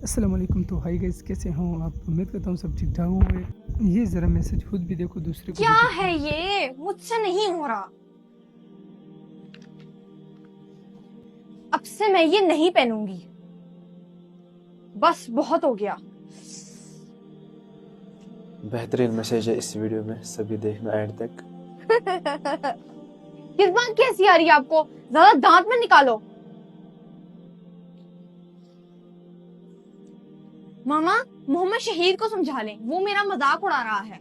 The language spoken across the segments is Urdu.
السلام علیکم. تو ہائی گائز، کیسے ہوں آپ؟ امید کرتا ہوں سب ٹھیک ٹھاک ہوں گے. یہ ذرا میسج خود بھی دیکھو، دوسرے کو کیا بھی دیکھو. ہے یہ؟ مجھ سے نہیں ہو رہا. اب سے میں یہ نہیں پہنوں گی. بس بہت ہو گیا. بہترین میسج ہے اس ویڈیو میں، سبھی دیکھنا اینڈ تک. کس بات کی ہنسی آ رہی ہے آپ کو؟ زیادہ دانت میں نکالو. ماما، محمد شہید کو سمجھا لیں، وہ میرا مذاق اڑا رہا ہے.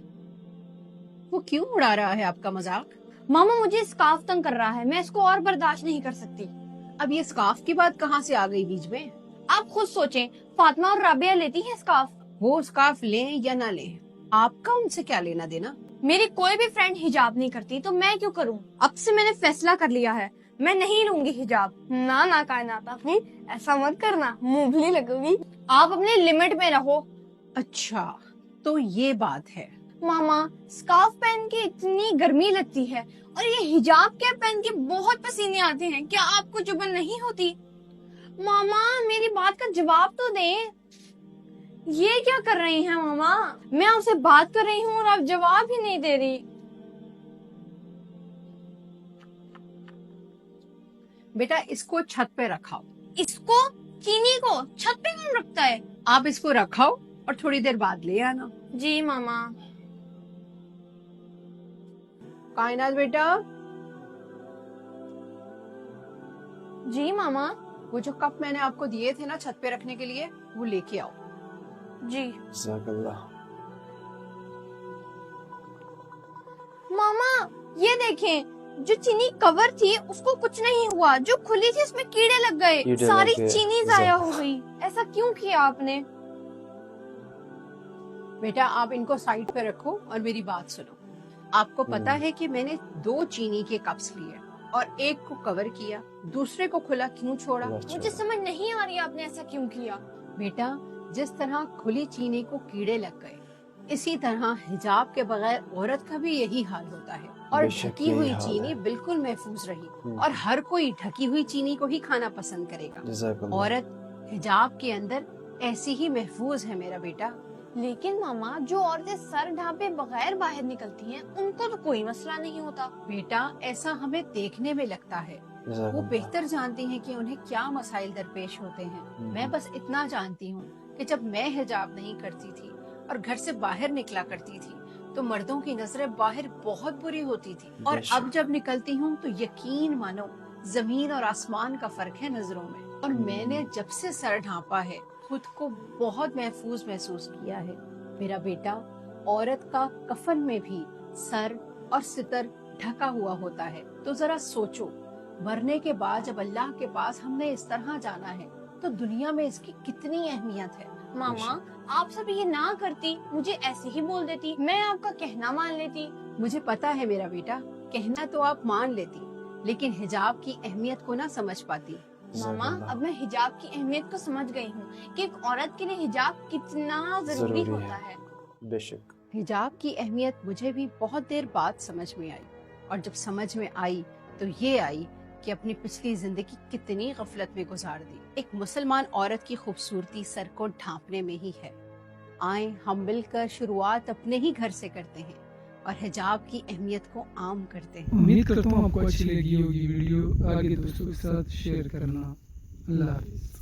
وہ کیوں اڑا رہا ہے آپ کا مذاق؟ ماما مجھے اسکارف تنگ کر رہا ہے، میں اس کو اور برداشت نہیں کر سکتی. اب یہ سکارف کی بات کہاں سے آ گئی بیچ میں؟ آپ خود سوچیں، فاطمہ اور رابعہ لیتی ہیں اسکارف. وہ سکارف لیں یا نہ لیں، آپ کا ان سے کیا لینا دینا؟ میری کوئی بھی فرینڈ حجاب نہیں کرتی تو میں کیوں کروں؟ اب سے میں نے فیصلہ کر لیا ہے، میں نہیں لوں گی حجاب. نہ کائنات آفرین، ایسا مت کرنا، منہ لگو گی. آپ اپنے لمٹ میں رہو. اچھا تو یہ بات ہے. ماما، اسکارف پہن کے اتنی گرمی لگتی ہے اور یہ حجاب کیپ پہن کے بہت پسینے آتے ہیں، کیا آپ کو چبھن نہیں ہوتی؟ ماما میری بات کا جواب تو دیں. یہ کیا کر رہی ہیں ماما؟ میں آپ سے بات کر رہی ہوں اور آپ جواب ہی نہیں دے رہی. بیٹا اس کو چھت پہ رکھاؤ. اس کو؟ چینی کو چھت پہ کون رکھتا ہے؟ آپ اس کو رکھاؤ اور تھوڑی دیر بعد لے آنا. جی ماما. کائنات بیٹا، جی ماما. وہ جو کپ میں نے آپ کو دیے تھے نا چھت پہ رکھنے کے لیے، وہ لے کے آؤ. جی جزاک اللہ. ماما یہ دیکھیں، جو چینی کور تھی اس کو کچھ نہیں ہوا، جو کھلی تھی اس میں کیڑے لگ گئے، کیڑے ساری لگ گئے. چینی ضائع ہو گئی. ایسا کیوں کیا آپ نے؟ بیٹا آپ ان کو سائڈ پہ رکھو اور میری بات سنو. آپ کو پتا ہے کہ میں نے 2 چینی کے کپس لیے اور ایک کو کور کیا، دوسرے کو کھلا کیوں چھوڑا؟ مجھے سمجھ نہیں آ رہی آپ نے ایسا کیوں کیا. بیٹا جس طرح کھلی چینی کو کیڑے لگ گئے، اسی طرح حجاب کے بغیر عورت کا بھی یہی حال ہوتا ہے. اور بے شک ڈھکی یہی ہوئی حال چینی ہے. بالکل محفوظ رہی اور ہر کوئی ڈھکی ہوئی چینی کو ہی کھانا پسند کرے گا. جزاک اللہ. عورت حجاب کے اندر ایسی ہی محفوظ ہے میرا بیٹا. لیکن ماما، جو عورتیں سر ڈھانپے بغیر باہر نکلتی ہیں ان کو تو کوئی مسئلہ نہیں ہوتا. بیٹا ایسا ہمیں دیکھنے میں لگتا ہے، جزاک وہ اللہ. بہتر جانتی ہیں کہ انہیں کیا مسائل درپیش ہوتے ہیں. میں بس اتنا جانتی ہوں کہ جب میں حجاب نہیں کرتی تھی اور گھر سے باہر نکلا کرتی تھی تو مردوں کی نظریں باہر بہت بری ہوتی تھی، اور بے شک. اب جب نکلتی ہوں تو یقین مانو زمین اور آسمان کا فرق ہے نظروں میں. اور میں نے جب سے سر ڈھانپا ہے خود کو بہت محفوظ محسوس کیا ہے. میرا بیٹا عورت کا کفن میں بھی سر اور ستر ڈھکا ہوا ہوتا ہے. تو ذرا سوچو، مرنے کے بعد جب اللہ کے پاس ہم نے اس طرح جانا ہے تو دنیا میں اس کی کتنی اہمیت ہے. ماما آپ سب یہ نہ کرتی، مجھے ایسے ہی بول دیتی، میں آپ کا کہنا مان لیتی. مجھے پتا ہے میرا بیٹا، کہنا تو آپ مان لیتی لیکن حجاب کی اہمیت کو نہ سمجھ پاتی. ماما اب میں حجاب کی اہمیت کو سمجھ گئی ہوں کہ ایک عورت کے لیے حجاب کتنا ضروری ہوتا ہے. بے شک. حجاب کی اہمیت مجھے بھی بہت دیر بعد سمجھ میں آئی، اور جب سمجھ میں آئی تو یہ آئی کہ اپنی پچھلی زندگی کتنی غفلت میں گزار دی. ایک مسلمان عورت کی خوبصورتی سر کو ڈھانپنے میں ہی ہے. آئیں ہم مل کر شروعات اپنے ہی گھر سے کرتے ہیں اور حجاب کی اہمیت کو عام کرتے ہیں. امید کرتا ہوں آپ کو اچھی لگی ہوگی ویڈیو. آگے دوستوں کے ساتھ شیئر کرنا. اللہ حافظ.